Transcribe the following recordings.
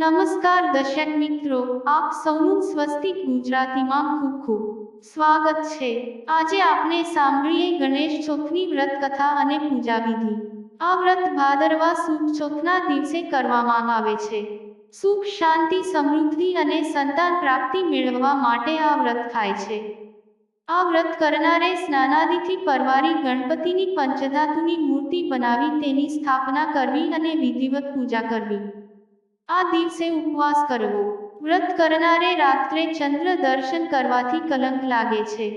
નમસ્કાર દર્શક મિત્રો, આપ સૌનું સ્વસ્તિક ગુજરાતીમાં ખૂબ ખૂબ સ્વાગત છે। આજે આપણે સાંભળીએ ગણેશ ચોથની વ્રત કથા અને પૂજા વિધિ। આ વ્રત ભાદરવા સુદ ચોથના દિવસે કરવામાં આવે છે। સુખ, શાંતિ, સમૃદ્ધિ અને સંતાન પ્રાપ્તિ મેળવવા માટે આ વ્રત થાય છે। આ વ્રત કરનારે સ્નાનાદિથી પરવારી ગણપતિની પંચધાતુની મૂર્તિ બનાવી તેની સ્થાપના કરવી અને વિધિવત પૂજા કરવી। આ દિવસે ઉપવાસ કરવો। વ્રત કરનારે રાત્રે ચંદ્ર દર્શન કરવાથી કલંક લાગે છે।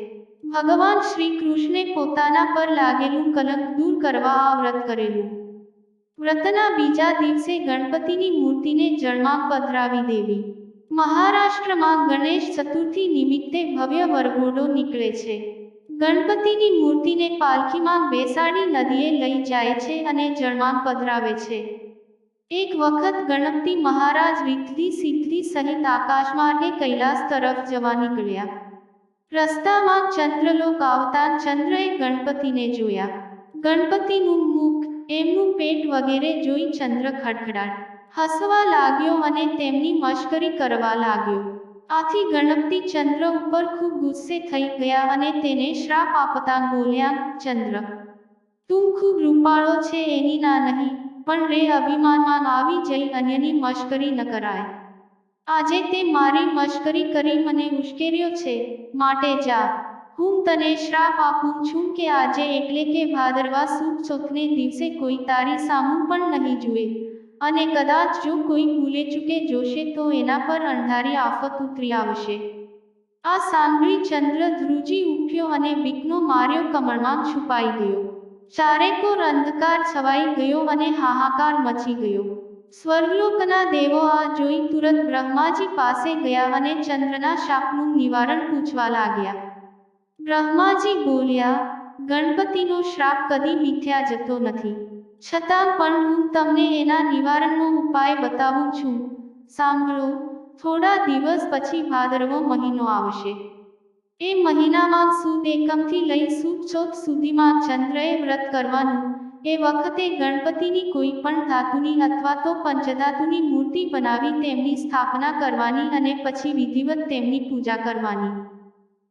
ભગવાન શ્રી કૃષ્ણે પોતાના પર લાગેલું કલંક દૂર કરવા આ વ્રત કરેલું। વ્રતના બીજા દિવસે ગણપતિની મૂર્તિને જળમાં પધરાવી દેવી। મહારાષ્ટ્રમાં ગણેશ ચતુર્થી નિમિત્તે ભવ્ય વરઘોડો નીકળે છે। ગણપતિની મૂર્તિને પાલખીમાં બેસાડી નદીએ લઈ જાય છે અને જળમાં પધરાવે છે। એક વખત ગણપતિ મહારાજ રિદ્ધિ સિદ્ધિ સહિત આકાશમાર્ગે કૈલાસ તરફ જવા નીકળ્યા। રસ્તામાં ચંદ્રલોક આવતા ચંદ્રએ ગણપતિને જોયા। ગણપતિનું મુખ, એમનું પેટ વગેરે જોઈ ચંદ્ર ખડખડાટ હસવા લાગ્યો અને તેમની મશ્કરી કરવા લાગ્યો। આથી ગણપતિ ચંદ્ર ઉપર ખૂબ ગુસ્સે થઈ ગયા અને તેને શ્રાપ આપતા બોલ્યા, ચંદ્ર, તું ખૂબ રૂપાળો છે એની ના નહીં, પણ રે અભિમાનમાં આવી જઈ અન્યની મશ્કરી ન કરાય। આજે તે મારી મશ્કરી કરી મને ઉશ્કેર્યો છે, માટે જા, હું તને શ્રાપ આપું છું કે આજે એટલે કે ભાદરવા સુદ ચોથને દિવસે કોઈ તારી સામું પણ નહીં જુએ, અને કદાચ જો કોઈ ભૂલે ચૂકે જોશે તો એના પર અંધારી આફત ઉતરી આવશે। આ સાંભળી ચંદ્ર ધ્રુજી ઉઠ્યો અને બીકનો માર્યો કમળમાં છુપાઈ ગયો। ચારેકોર અંધકાર છવાઈ ગયો અને હાહાકાર મચી ગયો। સ્વર્ગલોકના દેવો આ જોઈ તુરત બ્રહ્માજી પાસે ગયા અને ચંદ્રના શાપનું નિવારણ પૂછવા લાગ્યા। બ્રહ્માજી બોલ્યા, ગણપતિનો શ્રાપ કદી મિથ્યા જતો નથી, છતાં પણ હું તમને એના નિવારણનો ઉપાય બતાવું છું। સાંભળો, થોડા દિવસ પછી ભાદરવો મહિનો આવશે। એ મહિનામાં સુદ એકમથી લઈ સુદ ચોથ સુધીમાં ચંદ્રએ વ્રત કરવાનું। એ વખતે ગણપતિની કોઈ પણ ધાતુની અથવા તો પંચધાતુની મૂર્તિ બનાવી તેમની સ્થાપના કરવાની અને પછી વિધિવત તેમની પૂજા કરવાની।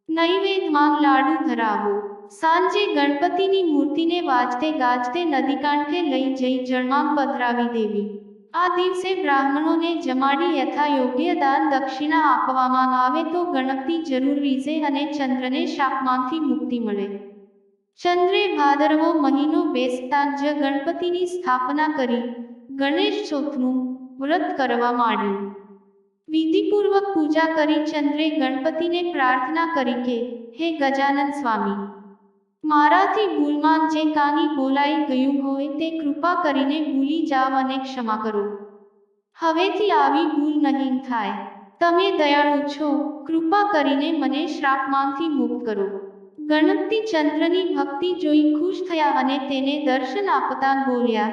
નૈવેદ્યમાં લાડુ ધરાવો। સાંજે ગણપતિની મૂર્તિને વાજતે ગાજતે નદીકાંઠે લઈ જઈ જળમાં પધરાવી દેવી। આ દિવસે બ્રાહ્મણોને જમાડી યથાયોગ્ય દાન દક્ષિણા આપવામાં આવે તો ગણપતિ જરૂર રીઝે અને ચંદ્રને શાપમાંથી મુક્તિ મળે। ચંદ્રે ભાદરવો મહિનો બેસતાં જ ગણપતિની સ્થાપના કરી ગણેશ ચોથનું વ્રત કરવા માંડ્યું। વિધિપૂર્વક પૂજા કરી ચંદ્રે ગણપતિને પ્રાર્થના કરી કે, હે ગજાનન સ્વામી, મારાથી ભૂલમાં જે કાંઈ બોલાઈ ગયું હોય તે કૃપા કરીને ભૂલી જાવ અને ક્ષમા કરો। હવેથી આવી ભૂલ નહીં થાય। તમે દયાળુ છો, કૃપા કરીને મને શ્રાપમાંથી મુક્ત કરો। ગણપતિ ચંદ્રની ભક્તિ જોઈ ખુશ થયા અને તેને દર્શન આપતા બોલ્યા,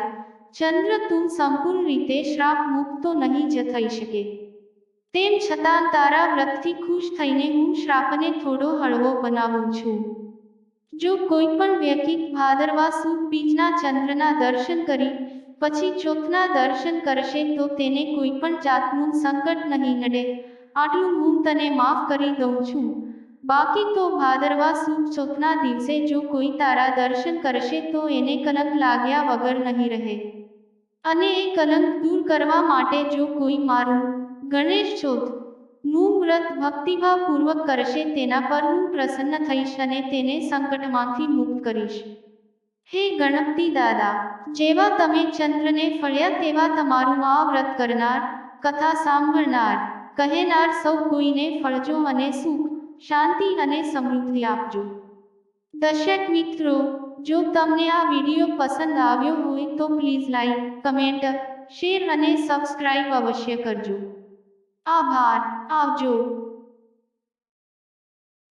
ચંદ્ર, તું સંપૂર્ણ રીતે શ્રાપ મુક્ત તો નહીં જ થઈ શકે, તેમ છતાં તારા વ્રતથી ખુશ થઈને હું શ્રાપને થોડો હળવો બનાવું છું। જો કોઈ પણ વ્યક્તિ ભાદરવા સુદ બીજના ચંદ્રના દર્શન કરી પછી ચોથના દર્શન કરશે તો તેને કોઈ પણ જાતનું સંકટ નહીં નડે, આટલું હું તને માફ કરી દઉં છું। બાકી તો ભાદરવા સુદ ચોથના દિવસે જો કોઈ તારા દર્શન કરશે તો એને કલંક લાગ્યા વગર નહીં રહે, અને એ કલંક દૂર કરવા માટે જો કોઈ મારું ગણેશ ચોથ નું વ્રત ભક્તિભાવપૂર્વક કરશે તેના પર હું પ્રસન્ન થઈશ અને તેને સંકટમાંથી મુક્ત કરીશ। હે ગણપતિ દાદા, જેવા તમે ચંદ્રને ફળ્યા તેવા તમારું આ વ્રત કરનાર, કથા સાંભળનાર, કહેનાર સૌ કોઈને ફળજો અને સુખ, શાંતિ અને સમૃદ્ધિ આપજો। દર્શક મિત્રો, જો તમને આ વિડીયો પસંદ આવ્યો હોય તો પ્લીઝ લાઈક, કમેન્ટ, શેર અને સબસ્ક્રાઇબ અવશ્ય કરજો। આભાર। આવજો।